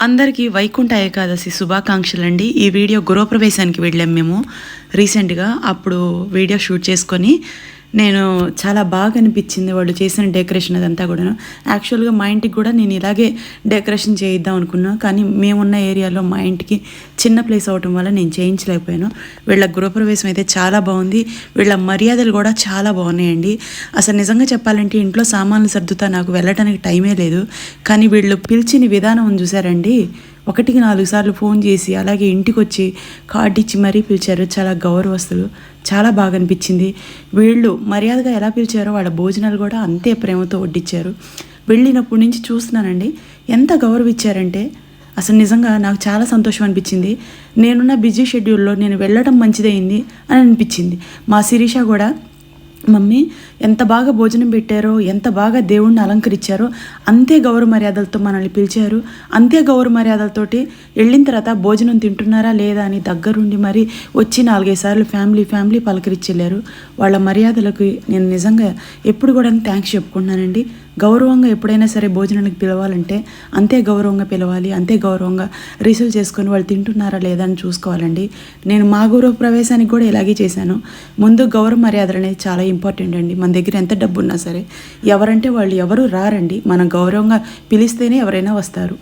అందరికీ వైకుంఠ ఏకాదశి శుభాకాంక్షలండి. ఈ వీడియో గృహప్రవేశానికి వెళ్ళాం మేము రీసెంట్గా. అప్పుడు వీడియో షూట్ చేసుకొని నేను చాలా బాగా అనిపించింది వాళ్ళు చేసిన డెకరేషన్ అదంతా కూడాను. యాక్చువల్గా మా ఇంటికి కూడా నేను ఇలాగే డెకరేషన్ చేయిద్దాం అనుకున్నాను, కానీ మేమున్న ఏరియాలో మా ఇంటికి చిన్న ప్లేస్ అవటం వల్ల నేను చేయించలేకపోయాను. వీళ్ళ గృహప్రవేశం అయితే చాలా బాగుంది. వీళ్ళ మర్యాదలు కూడా చాలా బాగున్నాయండి. అసలు నిజంగా చెప్పాలంటే ఇంట్లో సామాన్లు సర్దుతా నాకు వెళ్ళటానికి టైమే లేదు, కానీ వీళ్ళు పిలిచిన విధానం చూసారండి. 1-4 సార్లు ఫోన్ చేసి అలాగే ఇంటికి వచ్చి కార్డు ఇచ్చి మరీ పిలిచారు. చాలా గౌరవస్తులు, చాలా బాగా అనిపించింది. వీళ్ళు మర్యాదగా ఎలా పిలిచారో వాళ్ళ భోజనాలు కూడా అంతే ప్రేమతో వడ్డించారు. వెళ్ళినప్పటి నుంచి చూస్తున్నానండి ఎంత గౌరవం ఇచ్చారంటే అసలు నిజంగా నాకు చాలా సంతోషం అనిపించింది. నేనున్న బిజీ షెడ్యూల్లో నేను వెళ్ళడం మంచిదైంది అని అనిపించింది. మా శిరీష కూడా మమ్మీ ఎంత బాగా భోజనం పెట్టారో, ఎంత బాగా దేవుణ్ణి అలంకరించారో, అంతే గౌరవ మర్యాదలతో మనల్ని పిలిచారు. అంతే గౌరవ మర్యాదలతోటి వెళ్ళిన తర్వాత భోజనం తింటున్నారా లేదా అని దగ్గరుండి మరి వచ్చి 4-5 సార్లు ఫ్యామిలీ పలకరించి వెళ్ళారు. వాళ్ళ మర్యాదలకు నేను నిజంగా ఎప్పుడు కూడా థ్యాంక్స్ చెప్పుకుంటున్నానండి. గౌరవంగా ఎప్పుడైనా సరే భోజనానికి పిలవాలంటే అంతే గౌరవంగా పిలవాలి, అంతే గౌరవంగా రిసీవ్ చేసుకొని వాళ్ళు తింటున్నారా లేదా అని చూసుకోవాలండి. నేను మా గౌరవ ప్రవేశానికి కూడా ఇలాగే చేశాను. ముందు గౌరవ మర్యాదలు అనేది చాలా ఇంపార్టెంట్ అండి. మన దగ్గర ఎంత డబ్బు ఉన్నా సరే ఎవరంటే వాళ్ళు ఎవరు రారండి. మనం గౌరవంగా పిలిస్తేనే ఎవరైనా వస్తారు.